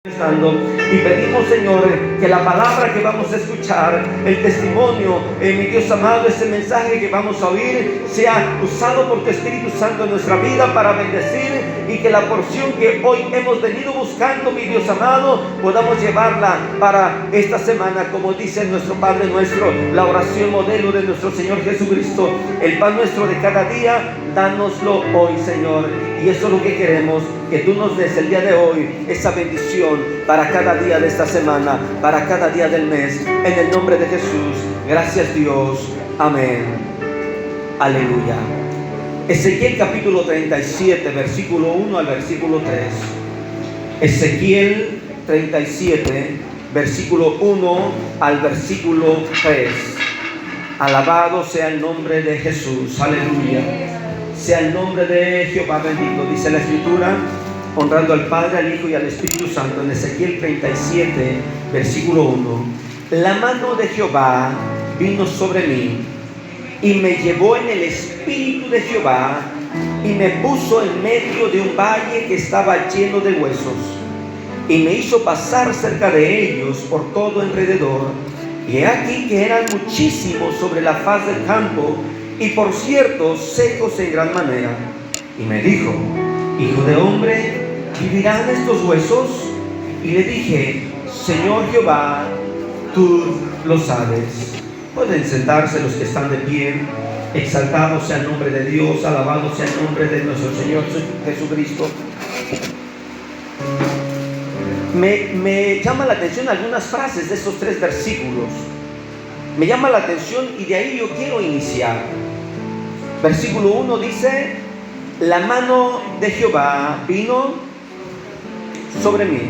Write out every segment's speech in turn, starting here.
Y pedimos, Señor, que la palabra que vamos a escuchar, el testimonio, mi Dios amado, ese mensaje que vamos a oír, sea usado por tu Espíritu Santo en nuestra vida para bendecir, y que la porción que hoy hemos venido buscando, mi Dios amado, podamos llevarla para esta semana, como dice nuestro Padre nuestro, la oración modelo de nuestro Señor Jesucristo: el pan nuestro de cada día, dánoslo hoy, Señor. Y eso es lo que queremos, que tú nos des el día de hoy esa bendición para cada día de esta semana, para cada día del mes, en el nombre de Jesús. Gracias, Dios. Amén. Aleluya. Ezequiel capítulo 37, versículo 1 al versículo 3. Ezequiel 37, versículo 1 al versículo 3. Alabado sea el nombre de Jesús. Aleluya. Sea el nombre de Jehová bendito. Dice la Escritura, honrando al Padre, al Hijo y al Espíritu Santo, en Ezequiel 37, versículo 1. La mano de Jehová vino sobre mí, y me llevó en el Espíritu de Jehová, y me puso en medio de un valle que estaba lleno de huesos, y me hizo pasar cerca de ellos por todo alrededor. Y he aquí que eran muchísimos sobre la faz del campo, y por cierto secos en gran manera. Y me dijo: Hijo de hombre, ¿vivirán estos huesos? Y le dije: Señor Jehová, tú lo sabes. Pueden sentarse los que están de pie. Exaltado sea el nombre de Dios, alabado sea el nombre de nuestro Señor Jesucristo. Me llama la atención algunas frases de estos tres versículos. Me llama la atención, y de ahí yo quiero iniciar. Versículo 1 dice: la mano de Jehová vino sobre mí.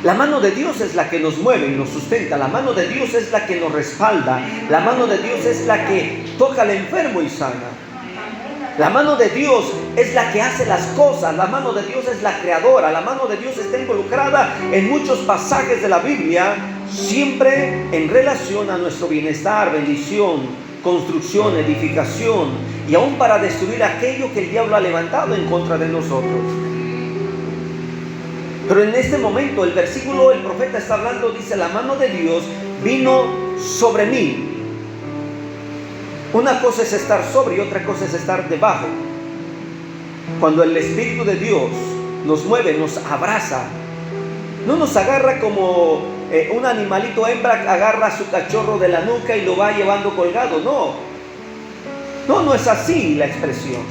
La mano de Dios es la que nos mueve y nos sustenta. La mano de Dios es la que nos respalda. La mano de Dios es la que toca al enfermo y sana. La mano de Dios es la que hace las cosas. La mano de Dios es la creadora. La mano de Dios está involucrada en muchos pasajes de la Biblia, siempre en relación a nuestro bienestar, bendición, construcción, edificación, y aún para destruir aquello que el diablo ha levantado en contra de nosotros. Pero en este momento el versículo, el profeta está hablando, dice: la mano de Dios vino sobre mí. Una cosa es estar sobre y otra cosa es estar debajo. Cuando el Espíritu de Dios nos mueve, nos abraza, no nos agarra como un animalito hembra agarra a su cachorro de la nuca y lo va llevando colgado. No es así la expresión.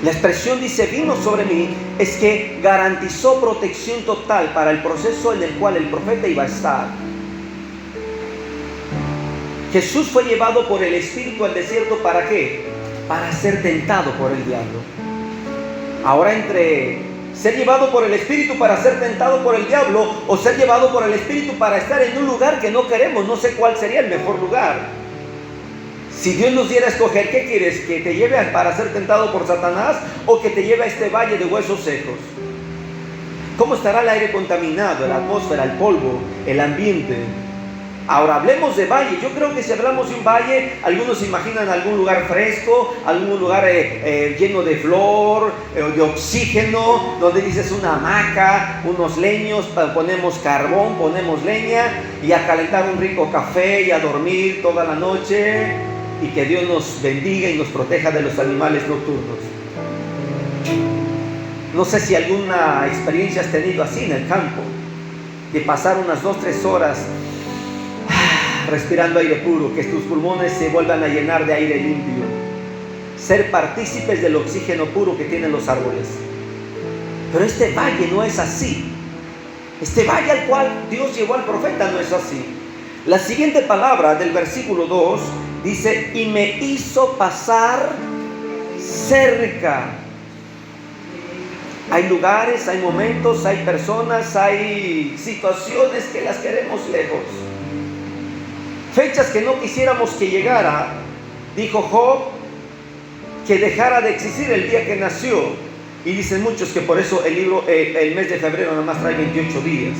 La expresión dice: vino sobre mí, es que garantizó protección total para el proceso en el cual el profeta iba a estar. Jesús fue llevado por el Espíritu al desierto, ¿para qué? Para ser tentado por el diablo. Ahora, entre ser llevado por el Espíritu para ser tentado por el diablo, o ser llevado por el Espíritu para estar en un lugar que no queremos, no sé cuál sería el mejor lugar. Si Dios nos diera a escoger, ¿qué quieres? ¿Que te lleve para ser tentado por Satanás, o que te lleve a este valle de huesos secos? ¿Cómo estará el aire contaminado, la atmósfera, el polvo, el ambiente? Ahora hablemos de valle. Yo creo que si hablamos de un valle, algunos se imaginan algún lugar fresco, algún lugar lleno de flor, de oxígeno, donde dices una hamaca, unos leños, ponemos carbón, ponemos leña, y a calentar un rico café y a dormir toda la noche, y que Dios nos bendiga y nos proteja de los animales nocturnos. No sé si alguna experiencia has tenido así en el campo, de pasar unas 2-3 horas respirando aire puro, que tus pulmones se vuelvan a llenar de aire limpio, ser partícipes del oxígeno puro que tienen los árboles. Pero este valle no es así. Este valle al cual Dios llevó al profeta no es así. La siguiente palabra del versículo 2 dice: y me hizo pasar cerca. Hay lugares, hay momentos, hay personas, hay situaciones que las queremos lejos. Fechas que no quisiéramos que llegara. Dijo Job que dejara de existir el día que nació. Y dicen muchos que por eso el mes de febrero nada más trae 28 días.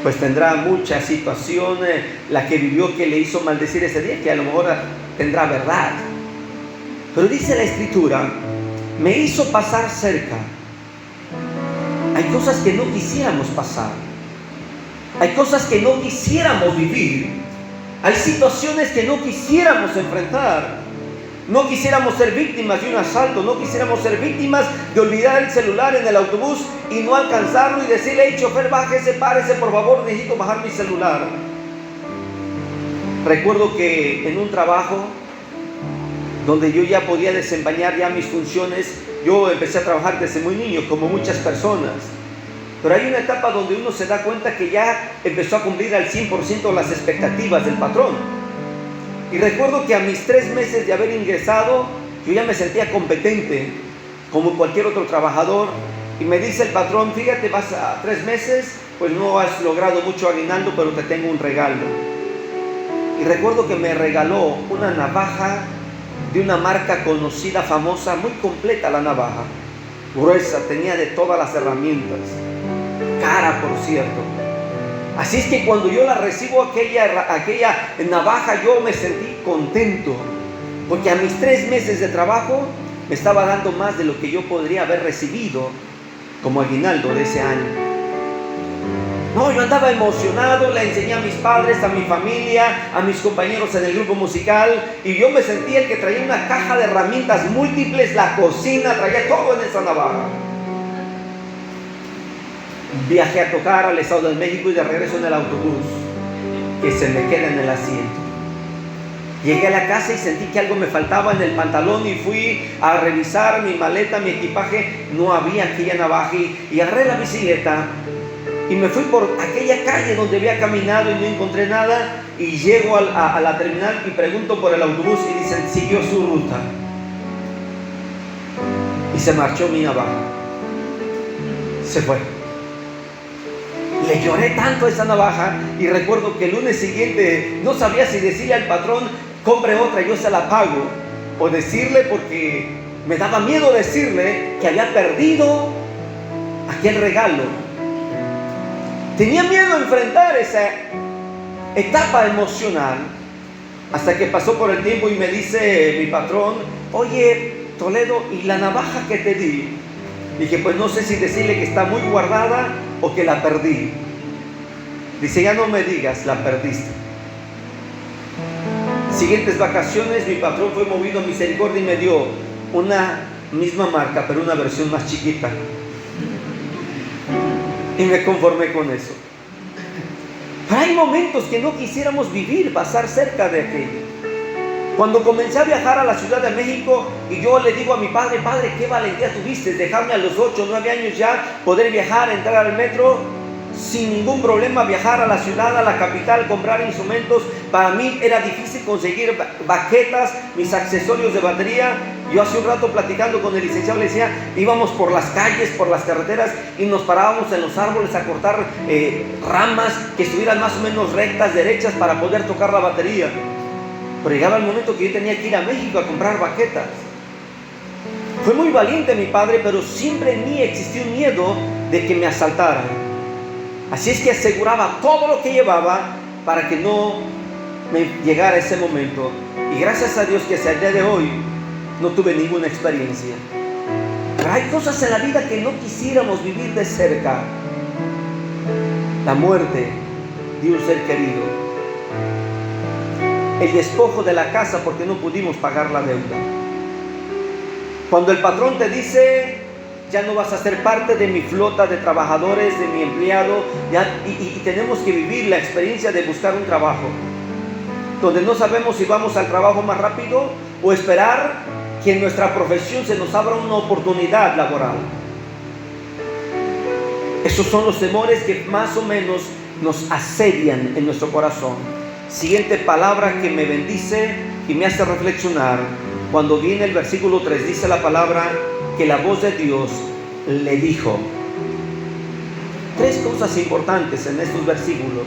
Pues tendrá mucha situación la que vivió, que le hizo maldecir ese día, que a lo mejor tendrá verdad. Pero dice la Escritura: me hizo pasar cerca. Hay cosas que no quisiéramos pasar. Hay cosas que no quisiéramos vivir. Hay situaciones que no quisiéramos enfrentar. No quisiéramos ser víctimas de un asalto. No quisiéramos ser víctimas de olvidar el celular en el autobús y no alcanzarlo y decirle: hey, chofer, bájese, párese, por favor, necesito bajar mi celular. Recuerdo que en un trabajo donde yo ya podía desempeñar ya mis funciones, yo empecé a trabajar desde muy niño, como muchas personas. Pero hay una etapa donde uno se da cuenta que ya empezó a cumplir al 100% las expectativas del patrón. Y recuerdo que a mis 3 meses de haber ingresado, yo ya me sentía competente, como cualquier otro trabajador. Y me dice el patrón: fíjate, vas a 3 meses, pues no has logrado mucho aguinaldo, pero te tengo un regalo. Y recuerdo que me regaló una navaja de una marca conocida, famosa, muy completa la navaja, gruesa, tenía de todas las herramientas, cara por cierto. Así es que cuando yo la recibo, aquella navaja, yo me sentí contento, porque a mis 3 meses de trabajo me estaba dando más de lo que yo podría haber recibido como aguinaldo de ese año. No, yo andaba emocionado, le enseñé a mis padres, a mi familia, a mis compañeros en el grupo musical, y yo me sentía el que traía una caja de herramientas múltiples, la cocina, traía todo en esa navaja. Viajé a tocar al Estado de México y de regreso en el autobús, que se me queda en el asiento. Llegué a la casa y sentí que algo me faltaba en el pantalón y fui a revisar mi maleta, mi equipaje. No había aquella navaja y agarré la bicicleta y me fui por aquella calle donde había caminado y no encontré nada, y llego a la terminal y pregunto por el autobús y dicen: siguió su ruta. Y se marchó mi navaja. Se fue. Le lloré tanto a esa navaja, y recuerdo que el lunes siguiente no sabía si decirle al patrón: compre otra, yo se la pago, o decirle, porque me daba miedo decirle que había perdido aquel regalo. Tenía miedo a enfrentar esa etapa emocional, hasta que pasó por el tiempo y me dice mi patrón: oye, Toledo, ¿y la navaja que te di? Dije: pues no sé si decirle que está muy guardada o que la perdí. Dice: ya no me digas, la perdiste. Siguientes vacaciones, mi patrón fue movido a misericordia y me dio una misma marca, pero una versión más chiquita. Y me conformé con eso. Pero hay momentos que no quisiéramos vivir, pasar cerca de aquello. Cuando comencé a viajar a la Ciudad de México, y yo le digo a mi padre: padre, qué valentía tuviste, dejarme a los 8 o 9 años ya, poder viajar, entrar al metro, sin ningún problema, viajar a la ciudad, a la capital, comprar instrumentos. Para mí era difícil conseguir baquetas, mis accesorios de batería. Yo hace un rato platicando con el licenciado le decía: íbamos por las calles, por las carreteras, y nos parábamos en los árboles a cortar ramas que estuvieran más o menos rectas, derechas, para poder tocar la batería. Pero llegaba el momento que yo tenía que ir a México a comprar baquetas. Fue muy valiente mi padre, pero siempre en mí existió un miedo de que me asaltaran. Así es que aseguraba todo lo que llevaba para que no me llegara ese momento. Y gracias a Dios que hasta el día de hoy no tuve ninguna experiencia. Pero hay cosas en la vida que no quisiéramos vivir de cerca. La muerte de un ser querido. El despojo de la casa porque no pudimos pagar la deuda. Cuando el patrón te dice: ya no vas a ser parte de mi flota de trabajadores, de mi empleado, y tenemos que vivir la experiencia de buscar un trabajo, donde no sabemos si vamos al trabajo más rápido o esperar que en nuestra profesión se nos abra una oportunidad laboral. Esos son los temores que más o menos nos asedian en nuestro corazón. Siguiente palabra que me bendice y me hace reflexionar. Cuando viene el versículo 3, dice la palabra que la voz de Dios le dijo. 3 cosas importantes en estos versículos.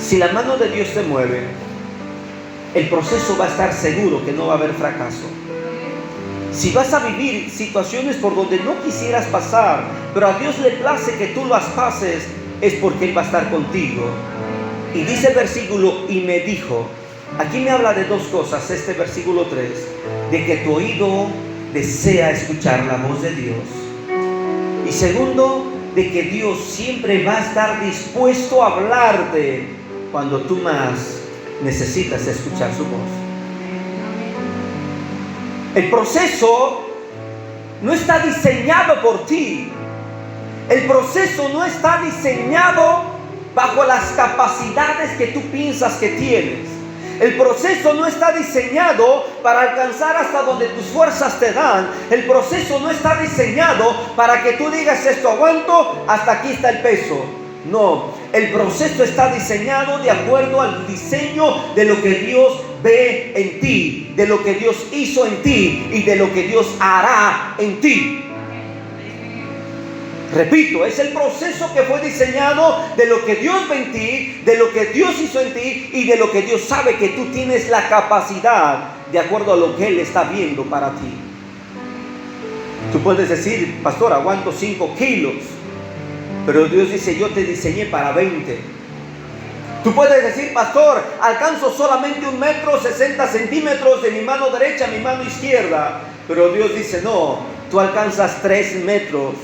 Si la mano de Dios se mueve, el proceso va a estar seguro que no va a haber fracaso. Si vas a vivir situaciones por donde no quisieras pasar, pero a Dios le place que tú las pases, es porque Él va a estar contigo. Y dice el versículo: y me dijo. Aquí me habla de 2 cosas este versículo 3, de que tu oído desea escuchar la voz de Dios. Y segundo, de que Dios siempre va a estar dispuesto a hablarte cuando tú más necesitas escuchar su voz. El proceso no está diseñado por ti. El proceso no está diseñado bajo las capacidades que tú piensas que tienes. El proceso no está diseñado para alcanzar hasta donde tus fuerzas te dan. El proceso no está diseñado para que tú digas, esto aguanto, hasta aquí está el peso. No, el proceso está diseñado de acuerdo al diseño de lo que Dios ve en ti, de lo que Dios hizo en ti y de lo que Dios hará en ti. Repito, es el proceso que fue diseñado de lo que Dios ve en ti, de lo que Dios hizo en ti y de lo que Dios sabe que tú tienes la capacidad de acuerdo a lo que Él está viendo para ti. Tú puedes decir, pastor, aguanto 5 kilos, pero Dios dice, yo te diseñé para 20. Tú puedes decir, pastor, alcanzo solamente 1 metro 60 centímetros de mi mano derecha a mi mano izquierda, pero Dios dice, no, tú alcanzas 3 metros.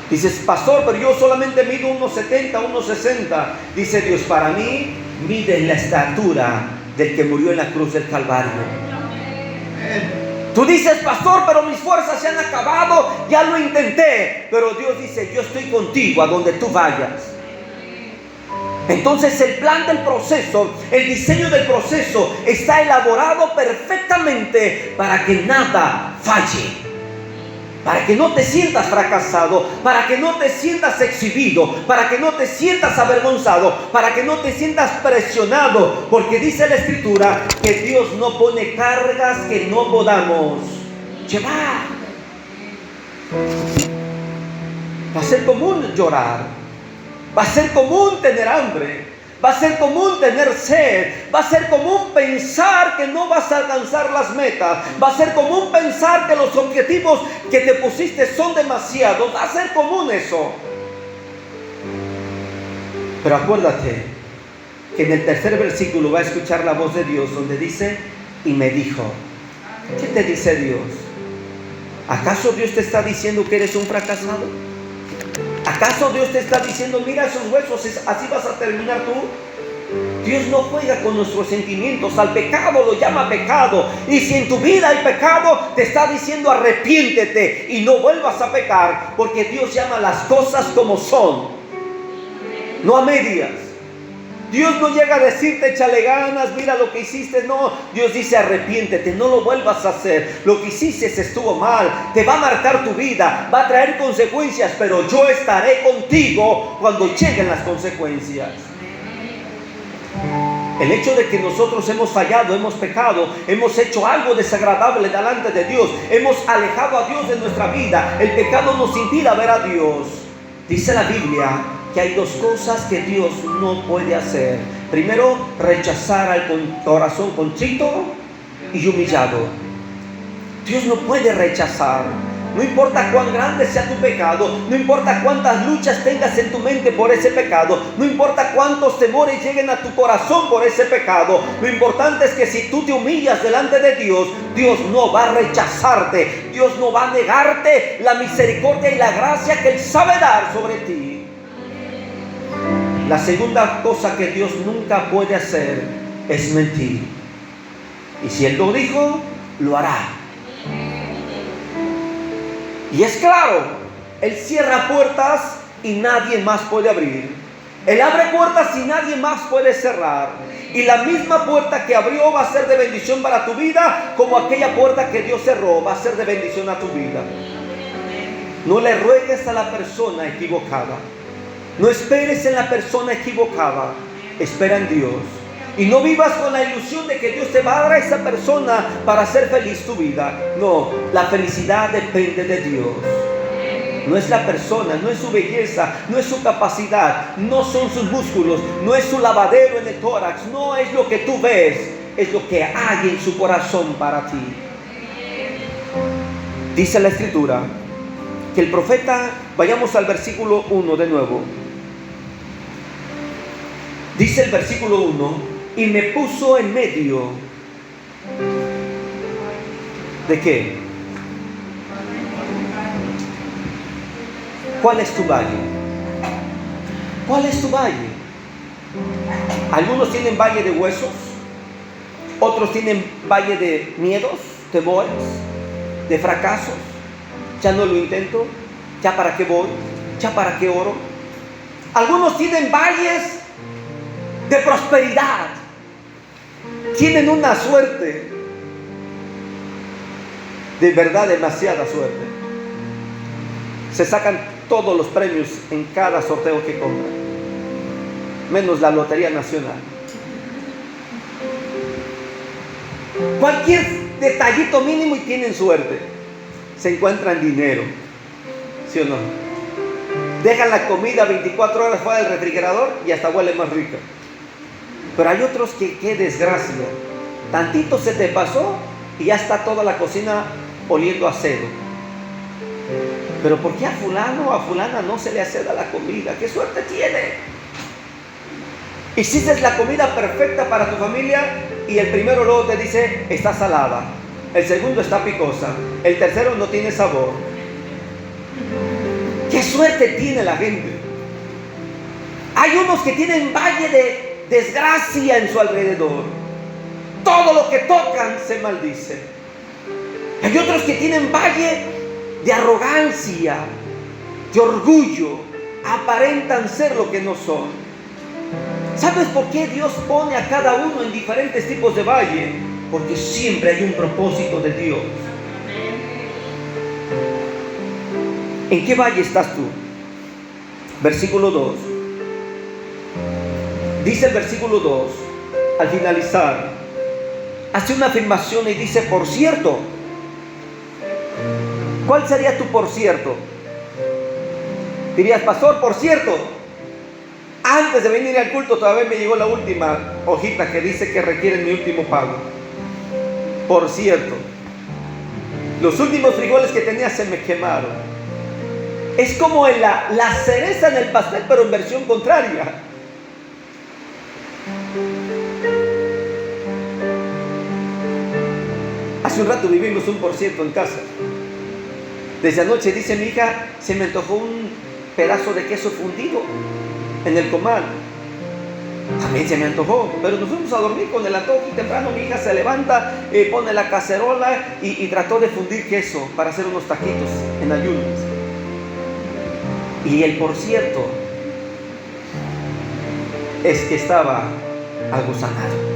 Dices, pastor, pero yo solamente mido 1,70, 1,60. Dice Dios, para mí mides la estatura del que murió en la cruz del Calvario. Tú dices, pastor, pero mis fuerzas se han acabado, ya lo intenté. Pero Dios dice, yo estoy contigo a donde tú vayas. Entonces el plan del proceso, el diseño del proceso está elaborado perfectamente para que nada falle. Para que no te sientas fracasado, para que no te sientas exhibido, para que no te sientas avergonzado, para que no te sientas presionado, porque dice la Escritura que Dios no pone cargas que no podamos llevar. Va a ser común llorar, va a ser común tener hambre, va a ser común tener sed, va a ser común pensar que no vas a alcanzar las metas, va a ser común pensar que los objetivos que te pusiste son demasiados, va a ser común eso. Pero acuérdate que en el tercer versículo va a escuchar la voz de Dios donde dice, y me dijo. ¿Qué te dice Dios? ¿Acaso Dios te está diciendo que eres un fracasado? ¿Acaso Dios te está diciendo, mira esos huesos, así vas a terminar tú? Dios no juega con nuestros sentimientos. Al pecado lo llama pecado. Y si en tu vida hay pecado, te está diciendo arrepiéntete y no vuelvas a pecar, porque Dios llama las cosas como son, no a medias. Dios no llega a decirte, échale ganas, mira lo que hiciste. No, Dios dice, arrepiéntete, no lo vuelvas a hacer. Lo que hiciste estuvo mal, te va a marcar tu vida, va a traer consecuencias, pero yo estaré contigo cuando lleguen las consecuencias. El hecho de que nosotros hemos fallado, hemos pecado, hemos hecho algo desagradable delante de Dios, hemos alejado a Dios de nuestra vida, el pecado nos impide ver a Dios. Dice la Biblia que hay 2 cosas que Dios no puede hacer. Primero, rechazar al corazón contrito y humillado. Dios no puede rechazar. No importa cuán grande sea tu pecado, no importa cuántas luchas tengas en tu mente por ese pecado, no importa cuántos temores lleguen a tu corazón por ese pecado, lo importante es que si tú te humillas delante de Dios, Dios no va a rechazarte, Dios no va a negarte la misericordia y la gracia que Él sabe dar sobre ti. La segunda cosa que Dios nunca puede hacer es mentir. Y si Él lo dijo, lo hará. Y es claro, Él cierra puertas y nadie más puede abrir. Él abre puertas y nadie más puede cerrar. Y la misma puerta que abrió va a ser de bendición para tu vida, como aquella puerta que Dios cerró va a ser de bendición a tu vida. No le ruegues a la persona equivocada. No esperes en la persona equivocada. Espera en Dios. Y no vivas con la ilusión de que Dios te va a dar a esa persona para hacer feliz tu vida. No, la felicidad depende de Dios. No es la persona, no es su belleza, no es su capacidad, no son sus músculos, no es su lavadero en el tórax, no es lo que tú ves, es lo que hay en su corazón para ti. Dice la Escritura que el profeta, vayamos al versículo 1 de nuevo. Dice el versículo 1, y me puso en medio. ¿De qué? ¿Cuál es tu valle? ¿Cuál es tu valle? Algunos tienen valle de huesos, otros tienen valle de miedos, temores, de fracasos. Ya no lo intento, ya para qué voy, ya para qué oro. Algunos tienen valles de prosperidad, tienen una suerte, de verdad demasiada suerte. Se sacan todos los premios en cada sorteo que compran, menos la Lotería Nacional. Cualquier detallito mínimo y tienen suerte. Se encuentran dinero, ¿sí o no? Dejan la comida 24 horas fuera del refrigerador y hasta huele más rica. Pero hay otros que, qué desgracia, tantito se te pasó y ya está toda la cocina oliendo a cedo. Pero ¿por qué a fulano o a fulana no se le aceda la comida? ¿Qué suerte tiene? Hiciste la comida perfecta para tu familia y el primero luego te dice está salada, el segundo está picosa, el tercero no tiene sabor. ¿Qué suerte tiene la gente? Hay unos que tienen valle de desgracia en su alrededor. Todo lo que tocan se maldice. Hay otros que tienen valle de arrogancia, de orgullo, aparentan ser lo que no son. ¿Sabes por qué Dios pone a cada uno en diferentes tipos de valle? Porque siempre hay un propósito de Dios. ¿En qué valle estás tú? Versículo 2. Dice el versículo 2, al finalizar, hace una afirmación y dice, por cierto. ¿Cuál sería tu por cierto? Dirías, pastor, por cierto, antes de venir al culto todavía me llegó la última hojita que dice que requieren mi último pago. Por cierto, los últimos frijoles que tenía se me quemaron. Es como la cereza en el pastel, pero en versión contraria. Hace un rato vivimos un por ciento en casa. Desde anoche, dice mi hija, se me antojó un pedazo de queso fundido en el comal. También se me antojó, pero nos fuimos a dormir con el antojo y temprano mi hija se levanta, pone la cacerola y trató de fundir queso para hacer unos taquitos en ayunas. Y el por cierto es que estaba agusanado.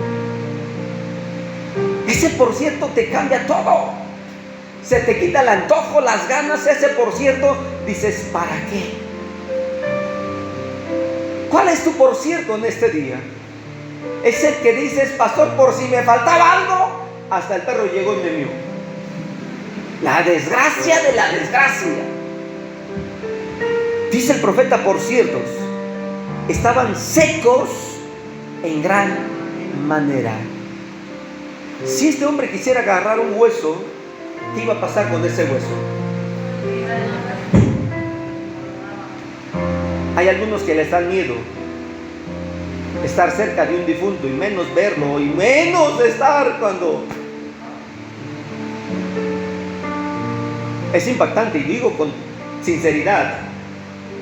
Ese por cierto te cambia todo. Se te quita el antojo, las ganas. Ese por cierto dices, ¿para qué? ¿Cuál es tu por cierto en este día? Es el que dices, pastor, por si me faltaba algo, hasta el perro llegó y me vio. La desgracia de la desgracia. Dice el profeta, por ciertos, estaban secos en gran manera. Si este hombre quisiera agarrar un hueso, ¿qué iba a pasar con ese hueso? Hay algunos que les dan miedo estar cerca de un difunto y menos verlo y menos estar cuando... Es impactante y digo con sinceridad,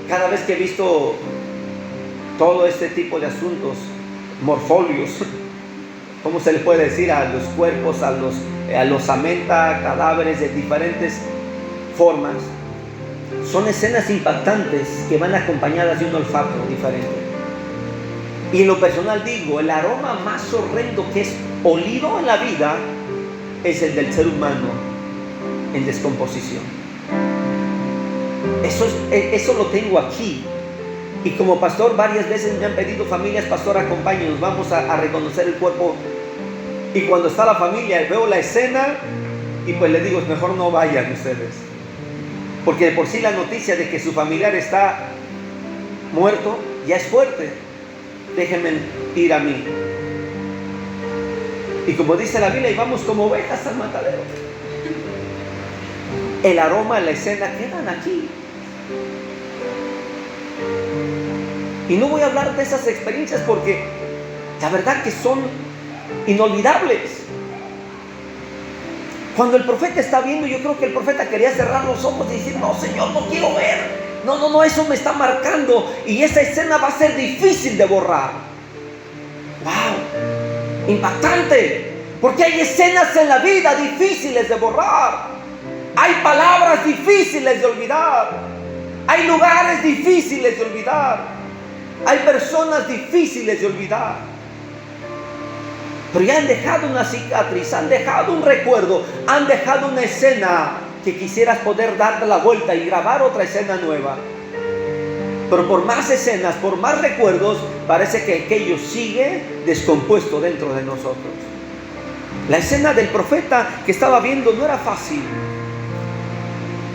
cada vez que he visto todo este tipo de asuntos, morfolios, ¿cómo se le puede decir a los cuerpos, a los osamenta, cadáveres de diferentes formas? Son escenas impactantes que van acompañadas de un olfato diferente. Y en lo personal digo, el aroma más horrendo que es olido en la vida es el del ser humano en descomposición. Eso lo tengo aquí. Y como pastor varias veces me han pedido familias, pastor, acompáñenos, vamos a reconocer el cuerpo. Y cuando está la familia, veo la escena y pues le digo, mejor no vayan ustedes. Porque de por sí la noticia de que su familiar está muerto ya es fuerte. Déjenme ir a mí. Y como dice la Biblia, y vamos como ovejas al matadero. El aroma, la escena quedan aquí. Y no voy a hablar de esas experiencias porque la verdad que son inolvidables. Cuando el profeta está viendo, yo creo que el profeta quería cerrar los ojos y decir, no, Señor, no quiero ver. No, eso me está marcando y esa escena va a ser difícil de borrar. ¡Wow! Impactante. Porque hay escenas en la vida difíciles de borrar. Hay palabras difíciles de olvidar. Hay lugares difíciles de olvidar. Hay personas difíciles de olvidar. Pero ya han dejado una cicatriz, han dejado un recuerdo, han dejado una escena que quisieras poder darle la vuelta y grabar otra escena nueva. Pero por más escenas, por más recuerdos, parece que aquello sigue descompuesto dentro de nosotros. La escena del profeta que estaba viendo no era fácil.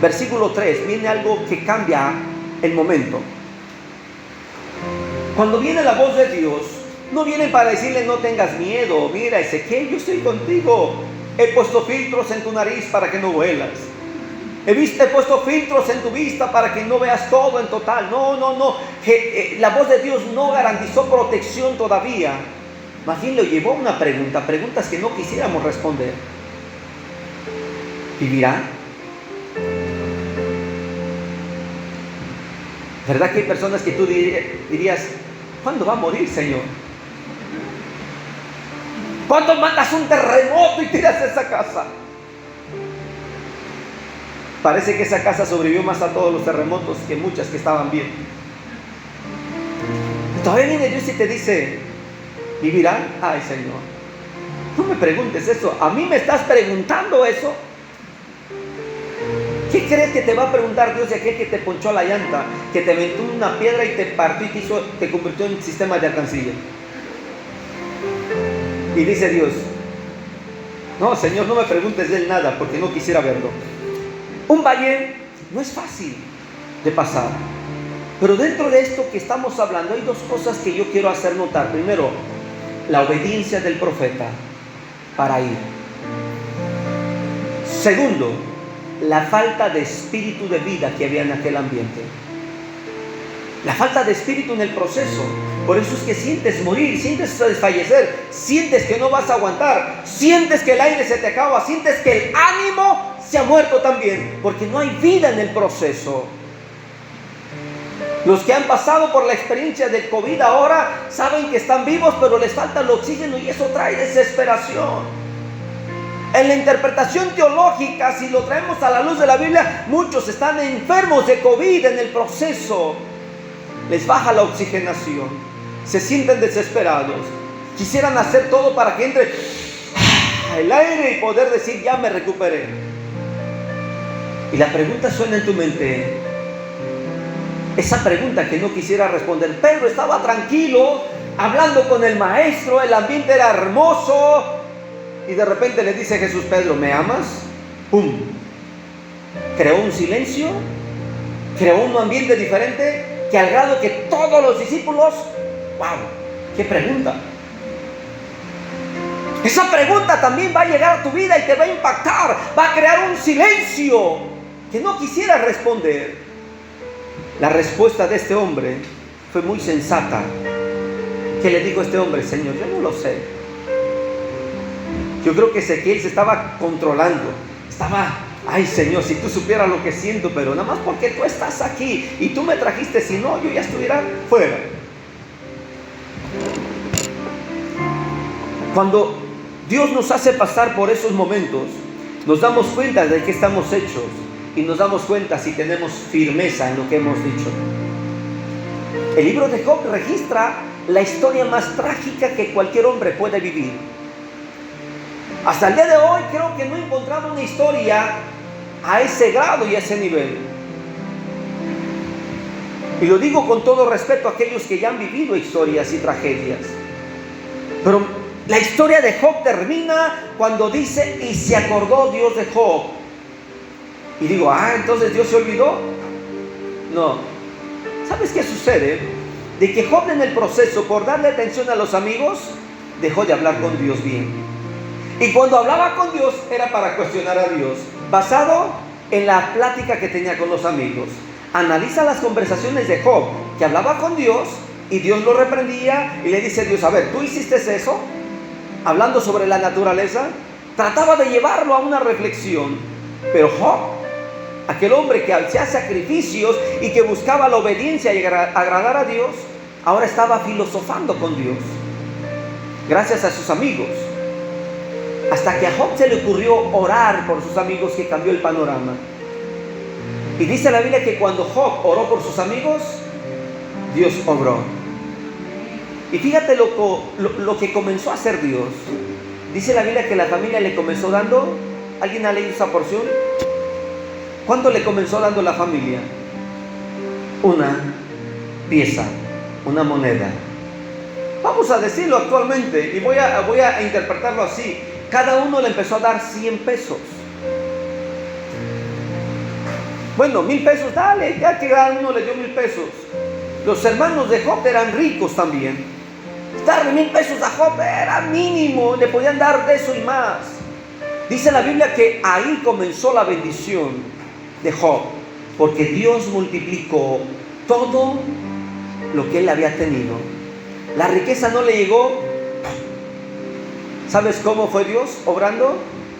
Versículo 3, viene algo que cambia el momento. Cuando viene la voz de Dios, no viene para decirle no tengas miedo, mira Ezequiel, yo estoy contigo. He puesto filtros en tu nariz para que no vuelas. He puesto filtros en tu vista para que no veas todo en total. No. La voz de Dios no garantizó protección todavía. Más bien lo llevó a una pregunta, preguntas que no quisiéramos responder. ¿Vivirá? ¿Verdad que hay personas que tú dirías, ¿cuándo va a morir, Señor? ¿Cuándo mandas un terremoto y tiras esa casa? Parece que esa casa sobrevivió más a todos los terremotos que muchas que estaban bien. Todavía viene Dios y te dice, ¿vivirán? Ay, Señor, no me preguntes eso. ¿A mí me estás preguntando eso? ¿Qué crees que te va a preguntar Dios de aquel que te ponchó la llanta, que te aventó una piedra y te partió y te convirtió en sistema de alcancilla? Y dice Dios, no, Señor, no me preguntes de él nada, porque no quisiera verlo. Un valle no es fácil de pasar, pero dentro de esto que estamos hablando hay dos cosas que yo quiero hacer notar. Primero, la obediencia del profeta para ir. Segundo, la falta de espíritu de vida que había en aquel ambiente. La falta de espíritu en el proceso. Por eso es que sientes morir, sientes desfallecer, sientes que no vas a aguantar, sientes que el aire se te acaba, sientes que el ánimo se ha muerto también, porque no hay vida en el proceso. Los que han pasado por la experiencia del COVID ahora saben que están vivos, pero les falta el oxígeno y eso trae desesperación. En la interpretación teológica, si lo traemos a la luz de la Biblia, muchos están enfermos de COVID en el proceso. Les baja la oxigenación, se sienten desesperados, quisieran hacer todo para que entre el aire y poder decir ya me recuperé. Y la pregunta suena en tu mente, esa pregunta que no quisiera responder. Pedro estaba tranquilo, hablando con el maestro, el ambiente era hermoso, y de repente le dice Jesús, Pedro, ¿me amas? ¡Pum! Creó un silencio, creó un ambiente diferente, que al grado que todos los discípulos, ¡wow! ¡Qué pregunta! Esa pregunta también va a llegar a tu vida y te va a impactar, va a crear un silencio que no quisiera responder. La respuesta de este hombre fue muy sensata. ¿Qué le dijo este hombre? Señor, yo no lo sé. Yo creo que Ezequiel se estaba controlando. Ay, Señor, si tú supieras lo que siento, pero nada más porque tú estás aquí y tú me trajiste, si no, yo ya estuviera fuera. Cuando Dios nos hace pasar por esos momentos, nos damos cuenta de que estamos hechos y nos damos cuenta si tenemos firmeza en lo que hemos dicho. El libro de Job registra la historia más trágica que cualquier hombre puede vivir. Hasta el día de hoy creo que no he encontrado una historia a ese grado y a ese nivel. Y lo digo con todo respeto a aquellos que ya han vivido historias y tragedias. Pero la historia de Job termina cuando dice, y se acordó Dios de Job. Y digo, entonces Dios se olvidó. No. ¿Sabes qué sucede? De que Job en el proceso, por darle atención a los amigos, dejó de hablar con Dios bien. Y cuando hablaba con Dios era para cuestionar a Dios, basado en la plática que tenía con los amigos. Analiza las conversaciones de Job, que hablaba con Dios y Dios lo reprendía y le dice a Dios, a ver, ¿tú hiciste eso? Hablando sobre la naturaleza, trataba de llevarlo a una reflexión. Pero Job aquel hombre que hacía sacrificios y que buscaba la obediencia y agradar a Dios, ahora estaba filosofando con Dios, gracias a sus amigos. Hasta que a Job se le ocurrió orar por sus amigos, que cambió el panorama. Y dice la Biblia que cuando Job oró por sus amigos, Dios obró. Y fíjate lo que comenzó a hacer Dios. Dice la Biblia que la familia le comenzó dando. ¿Alguien ha leído esa porción? ¿Cuánto le comenzó dando la familia? Una pieza, una moneda. Vamos a decirlo actualmente, y voy a interpretarlo así. Cada uno le empezó a dar 100 pesos. Bueno, 1,000 pesos, dale, ya que cada uno le dio 1,000 pesos. Los hermanos de Job eran ricos también. Darle 1,000 pesos a Job era mínimo, le podían dar de eso y más. Dice la Biblia que ahí comenzó la bendición de Job, porque Dios multiplicó todo lo que él había tenido. La riqueza no le llegó. ¿Sabes cómo fue Dios obrando?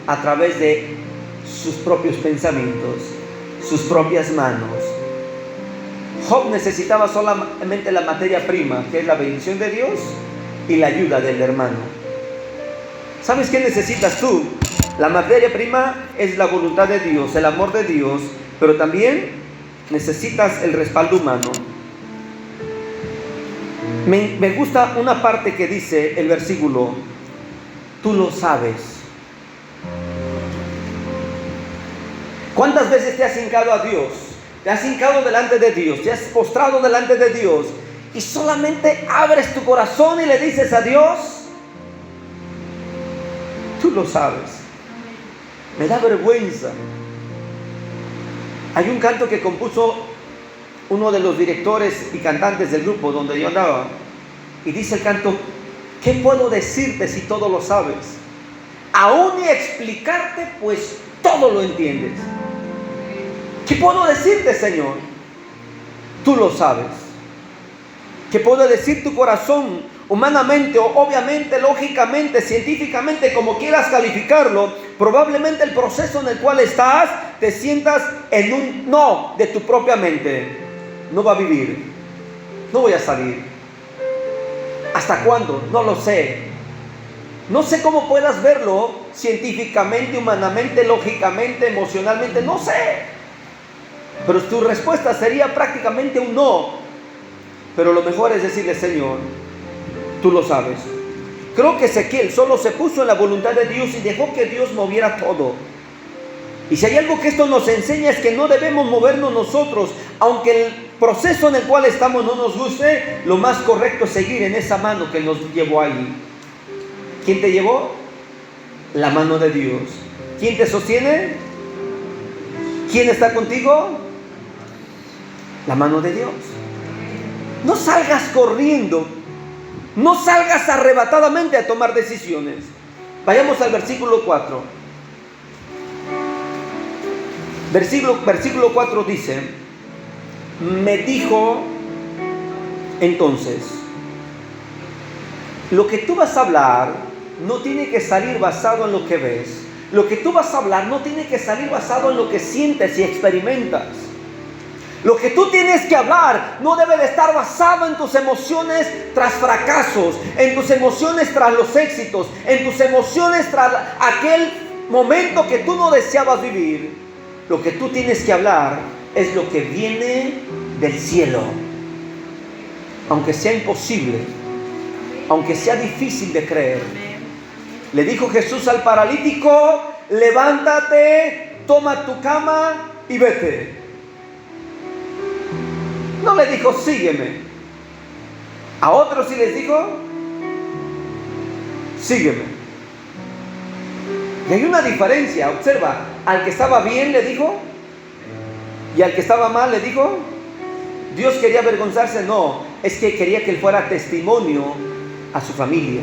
A través de sus propios pensamientos, sus propias manos. Job necesitaba solamente la materia prima, que es la bendición de Dios y la ayuda del hermano. ¿Sabes qué necesitas tú? La materia prima es la voluntad de Dios, el amor de Dios, pero también necesitas el respaldo humano. Me gusta una parte que dice el versículo: tú lo sabes. ¿Cuántas veces te has hincado a Dios? Te has hincado delante de Dios, te has postrado delante de Dios y solamente abres tu corazón y le dices a Dios: tú lo sabes. Me da vergüenza. Hay un canto que compuso uno de los directores y cantantes del grupo donde yo andaba, y dice el canto: ¿qué puedo decirte si todo lo sabes? Aún ni explicarte, pues todo lo entiendes. ¿Qué puedo decirte, Señor? Tú lo sabes. ¿Qué puedo decir tu corazón? Humanamente, o obviamente, lógicamente, científicamente, como quieras calificarlo, probablemente el proceso en el cual estás, te sientas en un no de tu propia mente. No va a vivir. No voy a salir. ¿Hasta cuándo? No lo sé. No sé cómo puedas verlo científicamente, humanamente, lógicamente, emocionalmente. No sé. Pero tu respuesta sería prácticamente un no. Pero lo mejor es decirle: Señor, tú lo sabes. Creo que Ezequiel solo se puso en la voluntad de Dios y dejó que Dios moviera todo. Y si hay algo que esto nos enseña, es que no debemos movernos nosotros. Aunque el proceso en el cual estamos no nos guste, lo más correcto es seguir en esa mano que nos llevó ahí. ¿Quién te llevó? La mano de Dios. ¿Quién te sostiene? ¿Quién está contigo? La mano de Dios. No salgas corriendo. No salgas arrebatadamente a tomar decisiones. Vayamos al versículo 4. Versículo 4 dice: me dijo entonces, lo que tú vas a hablar no tiene que salir basado en lo que ves. Lo que tú vas a hablar no tiene que salir basado en lo que sientes y experimentas. Lo que tú tienes que hablar no debe de estar basado en tus emociones tras fracasos, en tus emociones tras los éxitos, en tus emociones tras aquel momento que tú no deseabas vivir. Lo que tú tienes que hablar es lo que viene del cielo. Aunque sea imposible, aunque sea difícil de creer. Le dijo Jesús al paralítico: levántate, toma tu cama y vete. No le dijo: sígueme. A otros sí les dijo: sígueme. Y hay una diferencia. Observa, al que estaba bien le dijo, y al que estaba mal le dijo. ¿Dios quería avergonzarse? No, es que quería que él fuera testimonio a su familia.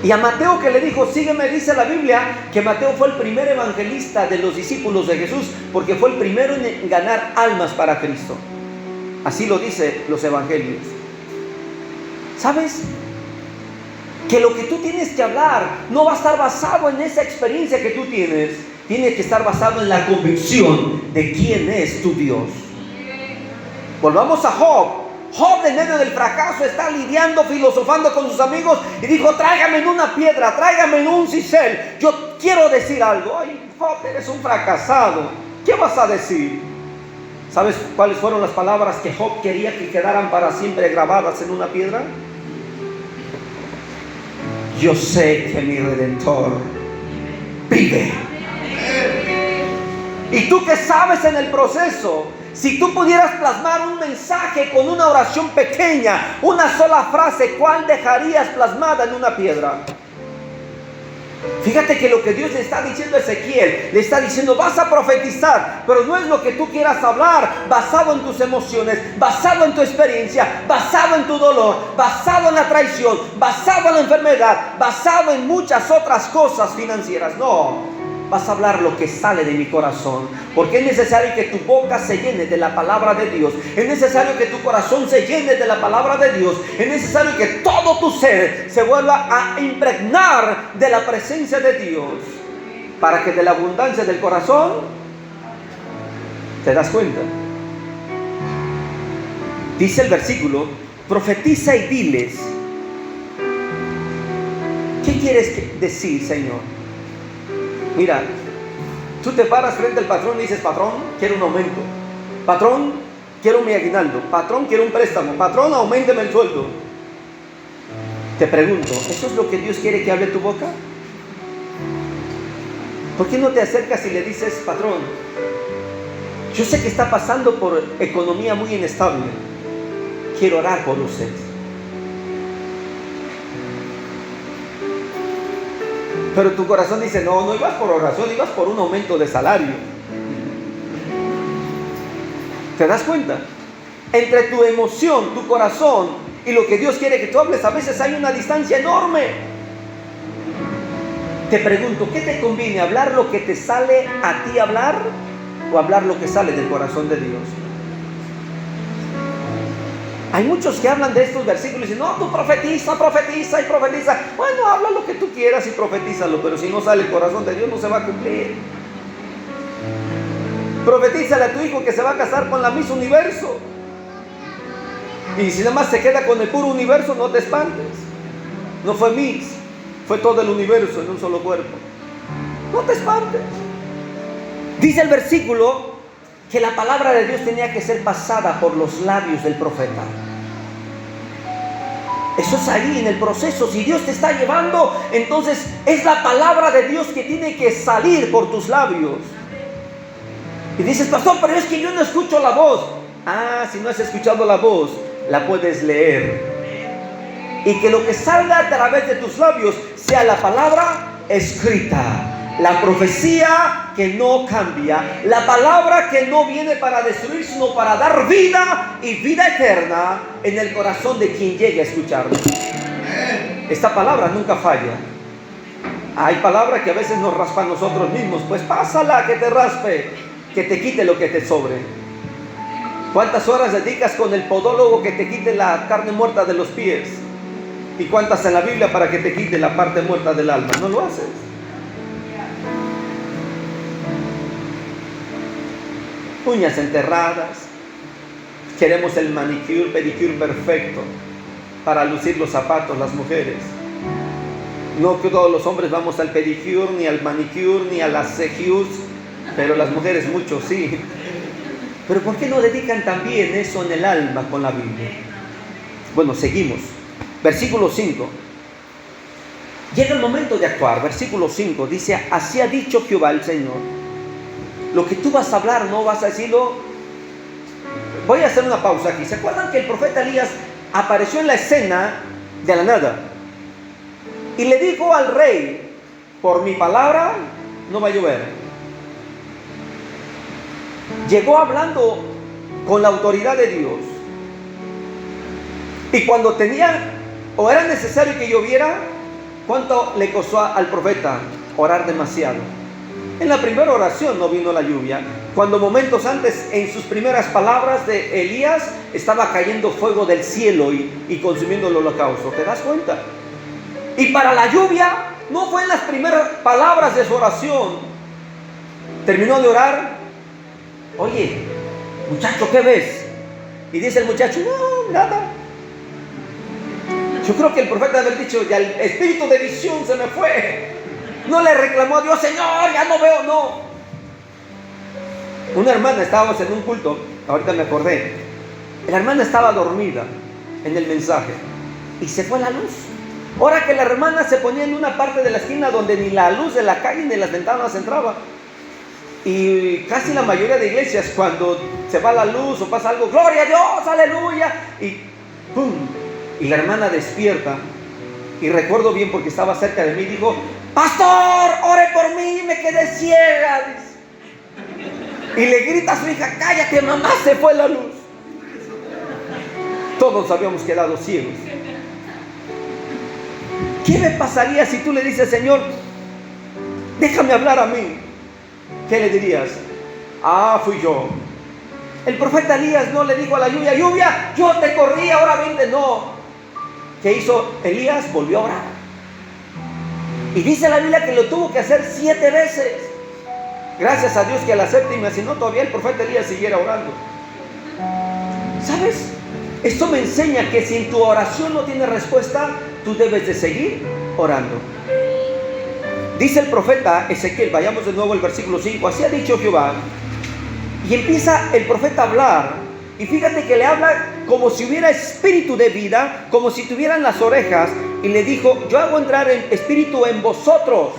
Y a Mateo, que le dijo: sígueme, dice la Biblia que Mateo fue el primer evangelista de los discípulos de Jesús, porque fue el primero en ganar almas para Cristo. Así lo dicen los evangelios. ¿Sabes? Que lo que tú tienes que hablar no va a estar basado en esa experiencia que tú tienes, tiene que estar basado en la convicción de quién es tu Dios. Volvamos a Job. Job, en medio del fracaso, está lidiando, filosofando con sus amigos y dijo: tráigame una piedra, tráigame un cisel. Yo quiero decir algo. Ay, Job, eres un fracasado. ¿Qué vas a decir? ¿Sabes cuáles fueron las palabras que Job quería que quedaran para siempre grabadas en una piedra? Yo sé que mi Redentor vive. ¿Y tú qué sabes en el proceso? Si tú pudieras plasmar un mensaje con una oración pequeña, una sola frase, ¿cuál dejarías plasmada en una piedra? Fíjate que lo que Dios le está diciendo a Ezequiel, le está diciendo: vas a profetizar, pero no es lo que tú quieras hablar, basado en tus emociones, basado en tu experiencia, basado en tu dolor, basado en la traición, basado en la enfermedad, basado en muchas otras cosas financieras. No, vas a hablar lo que sale de mi corazón, porque es necesario que tu boca se llene de la palabra de Dios, es necesario que tu corazón se llene de la palabra de Dios, es necesario que todo tu ser se vuelva a impregnar de la presencia de Dios, para que de la abundancia del corazón, ¿te das cuenta? Dice el versículo: profetiza y diles. ¿Qué quieres decir, Señor? Mira, tú te paras frente al patrón y dices: patrón, quiero un aumento. Patrón, quiero mi aguinaldo. Patrón, quiero un préstamo. Patrón, auménteme el sueldo. Te pregunto, ¿eso es lo que Dios quiere que hable tu boca? ¿Por qué no te acercas y le dices: patrón, yo sé que está pasando por economía muy inestable, quiero orar por usted? Pero tu corazón dice: no, no ibas por oración, ibas por un aumento de salario. ¿Te das cuenta? Entre tu emoción, tu corazón y lo que Dios quiere que tú hables, a veces hay una distancia enorme. Te pregunto, ¿qué te conviene? ¿Hablar lo que te sale a ti hablar o hablar lo que sale del corazón de Dios? Hay muchos que hablan de estos versículos y dicen: no, tú profetiza, profetiza y profetiza. Bueno, habla lo que tú quieras y profetízalo, pero si no sale el corazón de Dios, no se va a cumplir. Profetízale a tu hijo que se va a casar con la Miss Universo. Y si nada más se queda con el puro universo, no te espantes. No fue Miss, fue todo el universo en un solo cuerpo. No te espantes. Dice el versículo que la palabra de Dios tenía que ser pasada por los labios del profeta. Eso es ahí en el proceso. Si Dios te está llevando, entonces es la palabra de Dios que tiene que salir por tus labios. Y dices: pastor, pero es que yo no escucho la voz. Ah, si no has escuchado la voz, la puedes leer. Y que lo que salga a través de tus labios sea la palabra escrita. La profecía que no cambia, la palabra que no viene para destruir, sino para dar vida y vida eterna en el corazón de quien llegue a escucharla. Esta palabra nunca falla. Hay palabras que a veces nos raspan nosotros mismos. Pues pásala, que te raspe, que te quite lo que te sobre. ¿Cuántas horas dedicas con el podólogo que te quite la carne muerta de los pies? ¿Y cuántas en la Biblia para que te quite la parte muerta del alma? No lo haces. Uñas enterradas, queremos el manicure, pedicure perfecto para lucir los zapatos, las mujeres. No que todos los hombres vamos al pedicure, ni al manicure, ni a las cejus, pero las mujeres mucho sí. Pero ¿por qué no dedican también eso en el alma con la Biblia? Bueno, seguimos. Versículo 5. Llega el momento de actuar. Versículo 5 dice: así ha dicho Jehová el Señor. Lo que tú vas a hablar, no vas a decirlo. Voy a hacer una pausa aquí. ¿Se acuerdan que el profeta Elías apareció en la escena de la nada? Y le dijo al rey: por mi palabra no va a llover. Llegó hablando con la autoridad de Dios. Y cuando tenía o era necesario que lloviera, ¿cuánto le costó al profeta? Orar demasiado. En la primera oración no vino la lluvia, cuando momentos antes, en sus primeras palabras de Elías, estaba cayendo fuego del cielo y consumiendo el holocausto. ¿Te das cuenta? Y para la lluvia no fue en las primeras palabras de su oración, Terminó de orar. Oye, muchacho, ¿qué ves? Y dice el muchacho, no, nada. Yo creo que el profeta debe haber dicho, ya el espíritu de visión se me fue. No le reclamó a Dios, Señor, ya no veo, no. Una hermana, estábamos en un culto, ahorita me acordé. La hermana estaba dormida en el mensaje y se fue la luz. Ahora que la hermana se ponía en una parte de la esquina donde ni la luz de la calle ni las ventanas entraba. Y casi la mayoría de iglesias, cuando se va la luz o pasa algo, gloria a Dios, aleluya, y ¡pum! Y la hermana despierta. Y recuerdo bien porque estaba cerca de mí, dijo, pastor, ore por mí, me quedé ciega. Y le grita a su hija, cállate mamá, se fue la luz. Todos habíamos quedado ciegos. ¿Qué me pasaría si tú le dices, Señor, déjame hablar a mí? ¿Qué le dirías? Ah, fui yo. El profeta Elías no le dijo a la lluvia, lluvia, yo te corrí, ahora vente. No. ¿Qué hizo Elías? Volvió a orar. Y dice la Biblia que lo tuvo que hacer 7 veces. Gracias a Dios que a la 7ª, si no todavía el profeta Elías siguiera orando. ¿Sabes? Esto me enseña que si en tu oración no tiene respuesta, tú debes de seguir orando. Dice el profeta Ezequiel, vayamos de nuevo al versículo 5, así ha dicho Jehová. Y empieza el profeta a hablar, y fíjate que le habla como si hubiera espíritu de vida, como si tuvieran las orejas, y le dijo, yo hago entrar en espíritu en vosotros.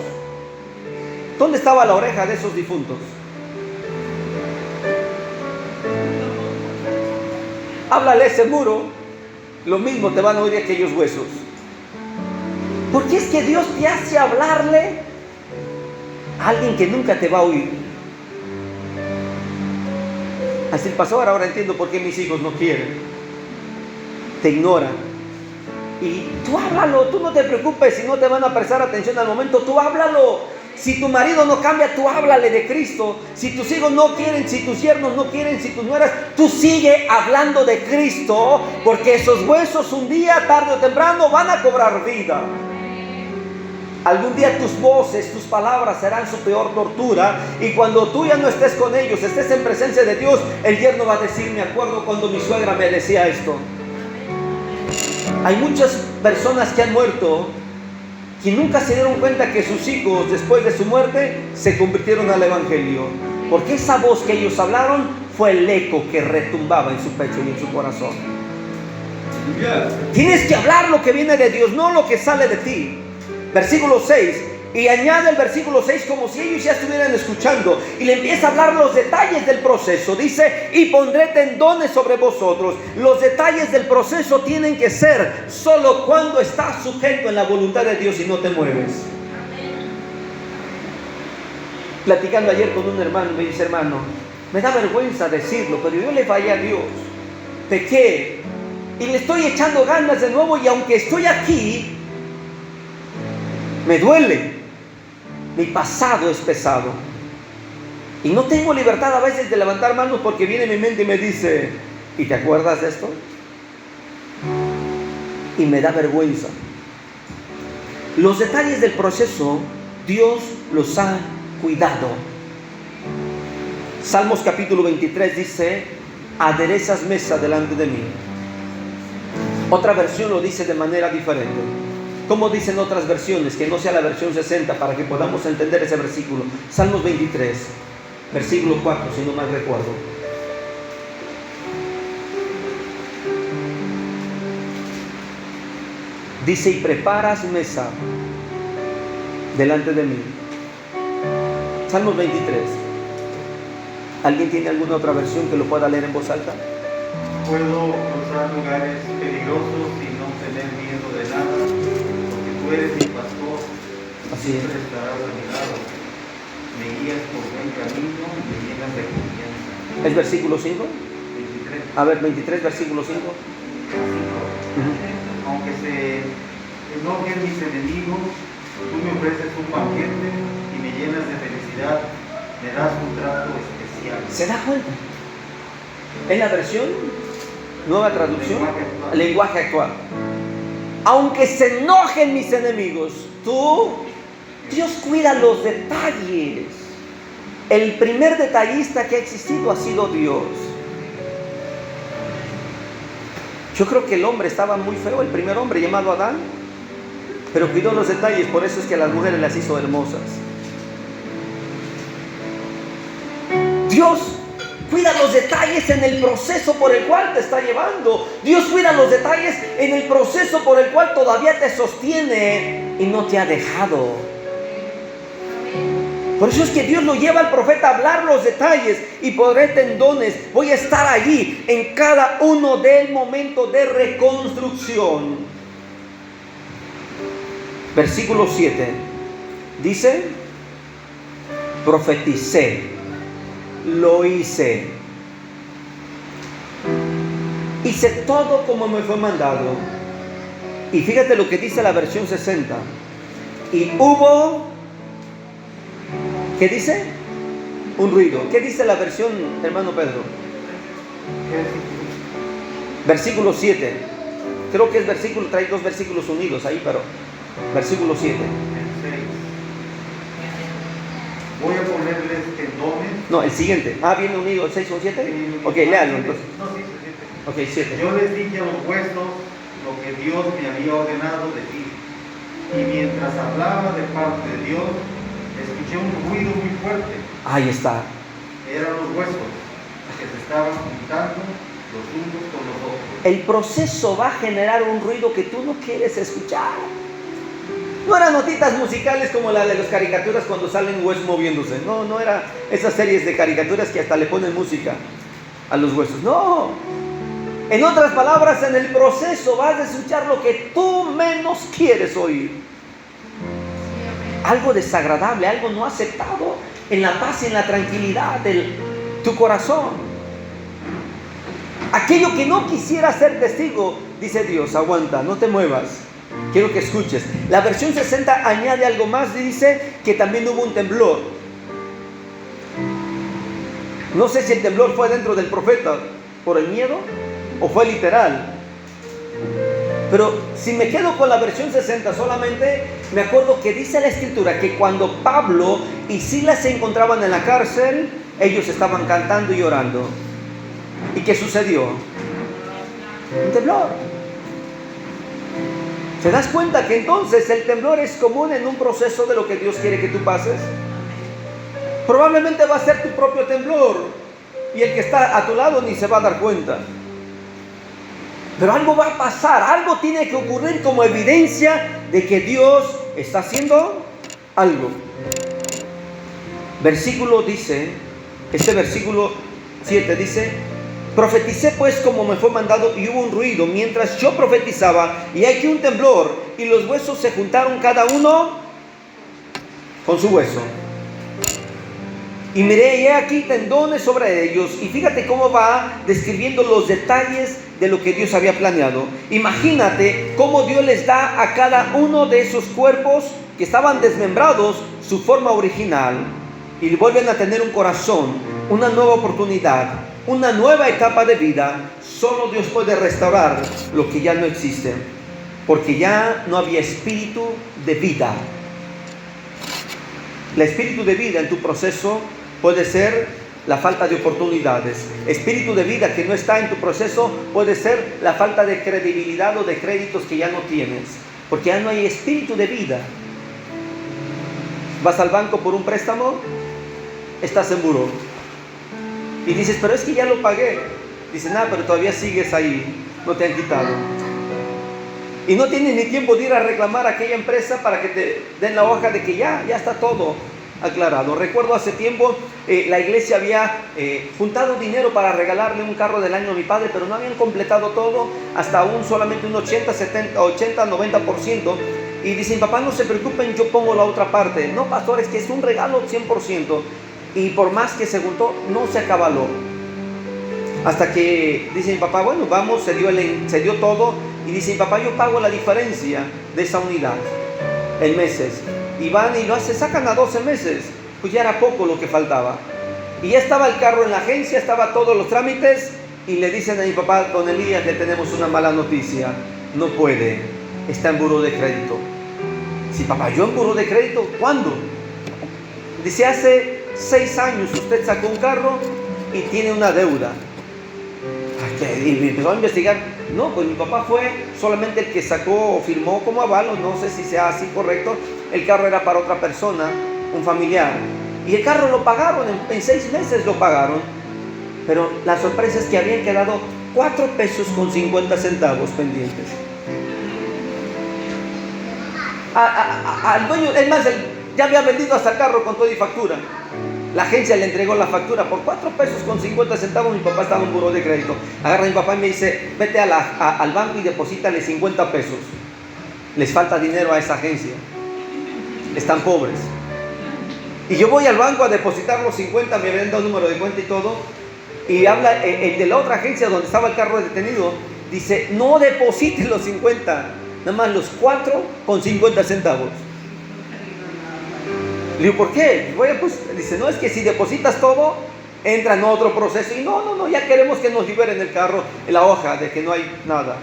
¿Dónde estaba la oreja de esos difuntos? Háblale a ese muro, lo mismo te van a oír aquellos huesos. Porque es que Dios te hace hablarle a alguien que nunca te va a oír. Así pasó, ahora entiendo por qué mis hijos no quieren. Te ignoran. Y tú háblalo, tú no te preocupes si no te van a prestar atención al momento, tú háblalo. Si tu marido no cambia, tú háblale de Cristo. Si tus hijos no quieren, si tus yernos no quieren, si tus nueras, tú sigue hablando de Cristo, porque esos huesos un día, tarde o temprano, van a cobrar vida. Algún día tus voces, tus palabras serán su peor tortura, y cuando tú ya no estés con ellos, estés en presencia de Dios, el yerno va a decir, me acuerdo cuando mi suegra me decía esto. Hay muchas personas que han muerto y nunca se dieron cuenta que sus hijos, después de su muerte, se convirtieron al Evangelio, porque esa voz que ellos hablaron fue el eco que retumbaba en su pecho y en su corazón. Tienes que hablar lo que viene de Dios, no lo que sale de ti. Versículo 6, y añade el versículo 6 como si ellos ya estuvieran escuchando, y le empieza a hablar los detalles del proceso. Dice, y pondré tendones sobre vosotros. Los detalles del proceso tienen que ser solo cuando estás sujeto en la voluntad de Dios y no te mueves. Platicando ayer con un hermano, me dice, hermano, me da vergüenza decirlo, pero yo le fallé a Dios, pequé, y le estoy echando ganas de nuevo, y aunque estoy aquí, me duele. Mi pasado es pesado. Y no tengo libertad a veces de levantar manos porque viene mi mente y me dice, ¿y te acuerdas de esto? Y me da vergüenza. Los detalles del proceso, Dios los ha cuidado. Salmos capítulo 23 dice, aderezas mesa delante de mí. Otra versión lo dice de manera diferente. ¿Cómo dicen otras versiones? Que no sea la versión 60 para que podamos entender ese versículo. Salmos 23, versículo 4, si no mal recuerdo. Dice, y preparas mesa delante de mí. Salmos 23. ¿Alguien tiene alguna otra versión que lo pueda leer en voz alta? Puedo cruzar lugares peligrosos y no tener miedo de nada. Tú eres mi pastor, Así siempre estarás a mi lado. Me guías por buen camino y me llenas de confianza. ¿Es versículo 5? 23. A ver, 23, versículo 5. Aunque se enojen mis enemigos, tú me ofreces un banquete y me llenas de felicidad. Me das un trato especial. ¿Se da cuenta? ¿Es la versión? Nueva traducción. Lenguaje actual. Aunque se enojen mis enemigos, Dios cuida los detalles. El primer detallista que ha existido ha sido Dios. Yo creo que el hombre estaba muy feo, el primer hombre llamado Adán, pero cuidó los detalles, por eso es que a las mujeres las hizo hermosas. Dios cuida los detalles en el proceso por el cual te está llevando. Dios cuida los detalles en el proceso por el cual todavía te sostiene y no te ha dejado. Por eso es que Dios lo lleva al profeta a hablar los detalles. Y pondré tendones, voy a estar allí en cada uno del momento de reconstrucción. Versículo 7 dice: profeticé, lo hice todo como me fue mandado. Y fíjate lo que dice la versión 60. Y hubo, ¿qué dice? Un ruido. ¿Qué dice la versión, hermano Pedro? Versículo 7. Creo que es versículo, trae dos versículos unidos ahí, pero versículo 7. Voy a ponerles tendones. No, el siguiente. Viene unido el 6 con 7. Ok, léalo entonces. No, sí, 7. Ok, 7. Yo les dije a los huesos lo que Dios me había ordenado decir. Y mientras hablaba de parte de Dios, escuché un ruido muy fuerte. Ahí está. Eran los huesos que se estaban juntando los unos con los otros. El proceso va a generar un ruido que tú no quieres escuchar. No eran notitas musicales como la de las caricaturas cuando salen huesos moviéndose. No era esas series de caricaturas que hasta le ponen música a los huesos. No. En otras palabras, en el proceso vas a escuchar lo que tú menos quieres oír. Algo desagradable, algo no aceptado en la paz y en la tranquilidad de tu corazón. Aquello que no quisiera ser testigo, dice Dios, aguanta, no te muevas. Quiero que escuches. La versión 60 añade algo más y dice que también hubo un temblor. No sé si el temblor fue dentro del profeta por el miedo o fue literal. Pero si me quedo con la versión 60 solamente, me acuerdo que dice la escritura que cuando Pablo y Silas se encontraban en la cárcel, ellos estaban cantando y orando. ¿Y qué sucedió? Un temblor. ¿Te das cuenta que entonces el temblor es común en un proceso de lo que Dios quiere que tú pases? Probablemente va a ser tu propio temblor y el que está a tu lado ni se va a dar cuenta. Pero algo va a pasar, algo tiene que ocurrir como evidencia de que Dios está haciendo algo. Versículo dice, este versículo 7 dice: profeticé pues como me fue mandado, y hubo un ruido mientras yo profetizaba, y aquí un temblor, y los huesos se juntaron cada uno con su hueso. Y miré, y he aquí tendones sobre ellos. Y fíjate cómo va describiendo los detalles de lo que Dios había planeado. Imagínate cómo Dios les da a cada uno de esos cuerpos que estaban desmembrados su forma original. Y vuelven a tener un corazón, una nueva oportunidad, una nueva etapa de vida. Solo Dios puede restaurar lo que ya no existe, porque ya no había espíritu de vida. El espíritu de vida en tu proceso puede ser la falta de oportunidades. Espíritu de vida que no está en tu proceso puede ser la falta de credibilidad o de créditos que ya no tienes, porque ya no hay espíritu de vida. Vas al banco por un préstamo, estás en buró y dices, pero es que ya lo pagué. Dices, nada, pero todavía sigues ahí, no te han quitado. Y no tienes ni tiempo de ir a reclamar a aquella empresa para que te den la hoja de que ya está todo aclarado. Recuerdo hace tiempo la iglesia había juntado dinero para regalarle un carro del año a mi padre, pero no habían completado todo, hasta aún solamente un 80, 90%. Y dicen, papá, no se preocupen, yo pongo la otra parte. No, pastor, es que es un regalo 100%. Y por más que se juntó, no se acabaló. Hasta que dice mi papá, bueno, vamos, se dio todo. Y dice mi papá, yo pago la diferencia de esa unidad en meses. Y van y lo sacan a 12 meses. Pues ya era poco lo que faltaba. Y ya estaba el carro en la agencia, estaba todos los trámites. Y le dicen a mi papá, don Elías, le tenemos una mala noticia. No puede, está en buró de crédito. Sí, papá, ¿yo en buró de crédito? ¿Cuándo? Dice, hace 6 años usted sacó un carro y tiene una deuda. Y me empezó a investigar. No, pues mi papá fue solamente el que sacó o firmó como aval, o no sé si sea así correcto. El carro era para otra persona, un familiar. Y el carro lo pagaron, en 6 meses lo pagaron. Pero la sorpresa es que habían quedado 4 pesos con 50 centavos pendientes. Al dueño, es más, ya había vendido hasta el carro con todo y factura. La agencia le entregó la factura por 4 pesos con 50 centavos. Mi papá estaba en un buró de crédito. Agarra a mi papá y me dice: vete al banco y deposítale 50 pesos. Les falta dinero a esa agencia. Están pobres. Y yo voy al banco a depositar los 50, me habían dado el número de cuenta y todo. Y habla el de la otra agencia donde estaba el carro detenido. Dice: no deposite los 50, nada más los 4 con 50 centavos. Le digo: ¿por qué? Bueno, pues dice: no, es que si depositas todo, entra en otro proceso. Y no, ya queremos que nos liberen el carro, en la hoja de que no hay nada.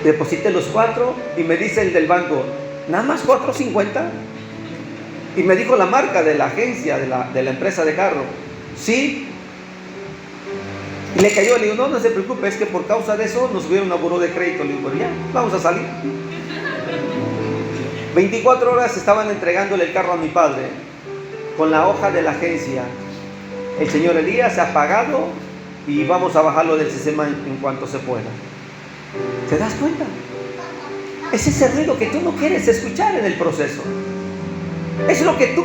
Deposité los 4 y me dice el del banco: ¿nada más 4.50? Y me dijo la marca de la agencia, de la empresa de carro. Sí. Y le cayó. Le digo: no se preocupe, es que por causa de eso nos subieron a buró de crédito. Le digo: pues ya, vamos a salir. 24 horas estaban entregándole el carro a mi padre con la hoja de la agencia. El señor Elías se ha pagado y vamos a bajarlo del sistema en cuanto se pueda. ¿Te das cuenta? Es ese ruido que tú no quieres escuchar en el proceso. Es lo que tú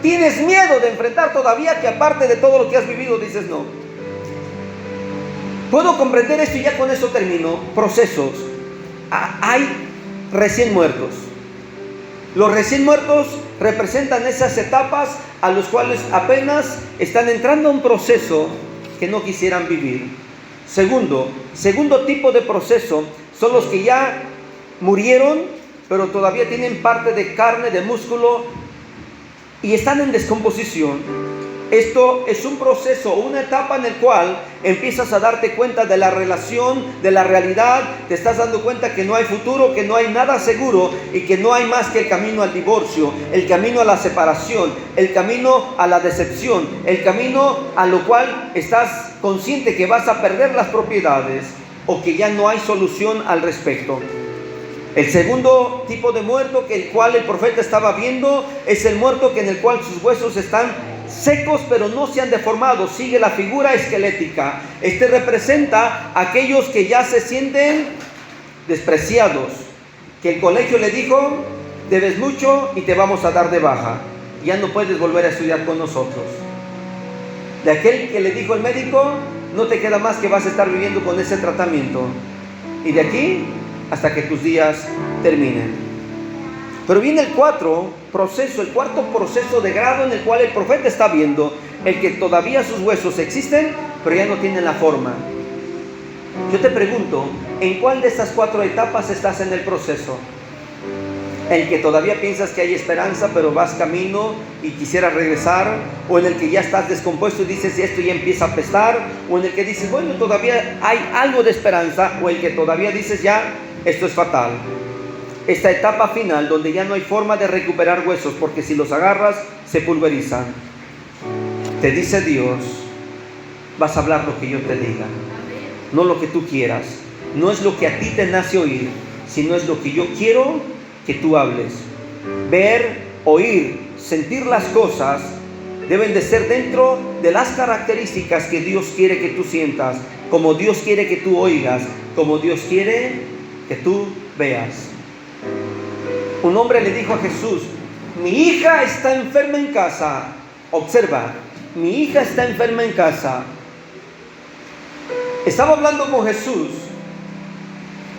tienes miedo de enfrentar todavía, que aparte de todo lo que has vivido dices no. Puedo comprender esto y ya con eso termino. Procesos. Hay recién muertos. Los recién muertos representan esas etapas a los cuales apenas están entrando a un proceso que no quisieran vivir. Segundo tipo de proceso son los que ya murieron, pero todavía tienen parte de carne, de músculo, y están en descomposición. Esto es un proceso, una etapa en el cual empiezas a darte cuenta de la relación, de la realidad. Te estás dando cuenta que no hay futuro, que no hay nada seguro y que no hay más que el camino al divorcio, el camino a la separación, el camino a la decepción, el camino a lo cual estás consciente que vas a perder las propiedades o que ya no hay solución al respecto. El segundo tipo de muerto que el cual el profeta estaba viendo es el muerto en el cual sus huesos están secos pero no se han deformado. Sigue la figura esquelética. Este representa a aquellos que ya se sienten despreciados, que el colegio le dijo: debes mucho y te vamos a dar de baja, ya no puedes volver a estudiar con nosotros. De aquel que le dijo el médico: no te queda más que vas a estar viviendo con ese tratamiento, y de aquí hasta que tus días terminen. Pero viene el cuarto proceso de grado en el cual el profeta está viendo, el que todavía sus huesos existen, pero ya no tienen la forma. Yo te pregunto, ¿en cuál de estas 4 etapas estás en el proceso? ¿El que todavía piensas que hay esperanza, pero vas camino y quisieras regresar? ¿O en el que ya estás descompuesto y dices: esto ya empieza a apestar? ¿O en el que dices: bueno, todavía hay algo de esperanza? ¿O el que todavía dices: ya, esto es fatal? Esta etapa final donde ya no hay forma de recuperar huesos, porque si los agarras se pulverizan. Te dice Dios: vas a hablar lo que yo te diga, no lo que tú quieras. No es lo que a ti te nace oír, sino es lo que yo quiero que tú hables. Ver, oír, sentir las cosas deben de ser dentro de las características que Dios quiere que tú sientas, como Dios quiere que tú oigas, como Dios quiere que tú veas. Un hombre le dijo a Jesús: mi hija está enferma en casa. Observa, mi hija está enferma en casa. Estaba hablando con Jesús.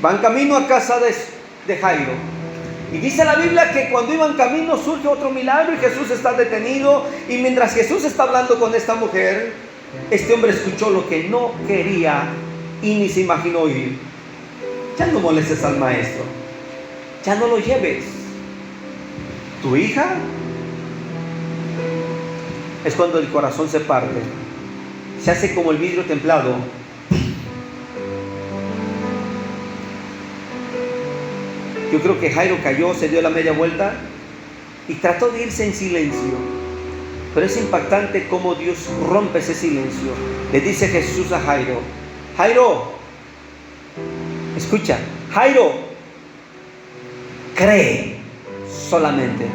Van camino a casa de Jairo. Y dice la Biblia que cuando iban camino surge otro milagro y Jesús está detenido. Y mientras Jesús está hablando con esta mujer, este hombre escuchó lo que no quería y ni se imaginó oír. Ya no molestes al maestro, ya no lo lleves. Tu hija, es cuando el corazón se parte, se hace como el vidrio templado. Yo creo que Jairo cayó, se dio la media vuelta y trató de irse en silencio. Pero es impactante cómo Dios rompe ese silencio. Le dice Jesús a Jairo: Jairo, escucha, Jairo, cree solamente.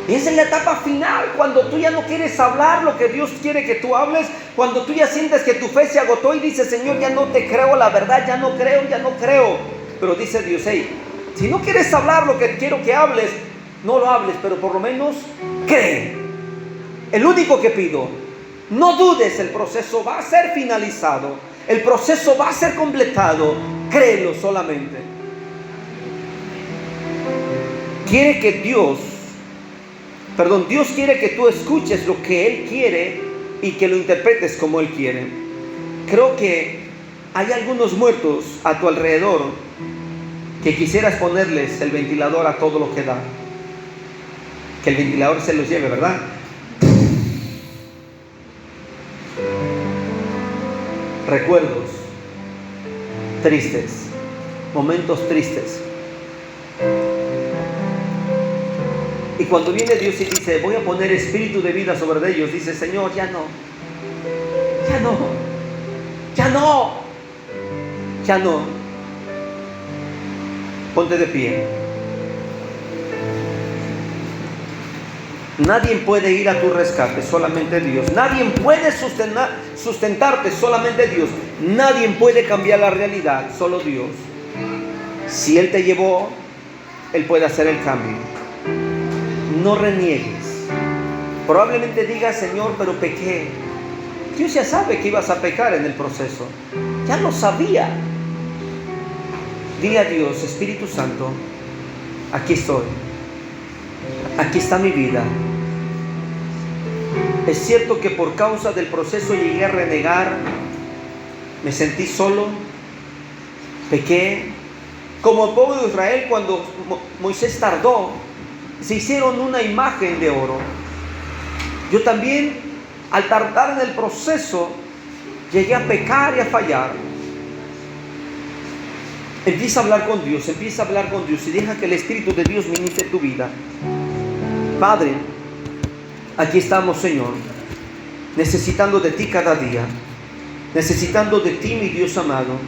Y esa es la etapa final, cuando tú ya no quieres hablar lo que Dios quiere que tú hables, cuando tú ya sientes que tu fe se agotó y dices: Señor, ya no te creo la verdad, ya no creo. Pero dice Dios: hey, si no quieres hablar lo que quiero que hables, no lo hables, pero por lo menos cree. El único que pido, no dudes, el proceso va a ser finalizado, el proceso va a ser completado, créelo solamente. Dios quiere que tú escuches lo que Él quiere y que lo interpretes como Él quiere. Creo que hay algunos muertos a tu alrededor que quisieras ponerles el ventilador a todo lo que da. Que el ventilador se los lleve, ¿verdad? Recuerdos tristes, momentos tristes. Y cuando viene Dios y dice: voy a poner espíritu de vida sobre ellos, dice: Señor, ya no. Ponte de pie. Nadie puede ir a tu rescate, solamente Dios. Nadie puede sustentarte, solamente Dios. Nadie puede cambiar la realidad, solo Dios. Si Él te llevó, Él puede hacer el cambio. No reniegues. Probablemente digas: Señor, pero pequé. Dios ya sabe que ibas a pecar en el proceso. Ya lo sabía. Dile a Dios: Espíritu Santo, aquí estoy. Aquí está mi vida. Es cierto que por causa del proceso llegué a renegar. Me sentí solo. Pequé. Como el pueblo de Israel, cuando Moisés tardó, se hicieron una imagen de oro. Yo también, al tardar en el proceso, llegué a pecar y a fallar. Empieza a hablar con Dios y deja que el Espíritu de Dios ministre tu vida. Padre, aquí estamos, Señor, necesitando de ti cada día, necesitando de ti, mi Dios amado.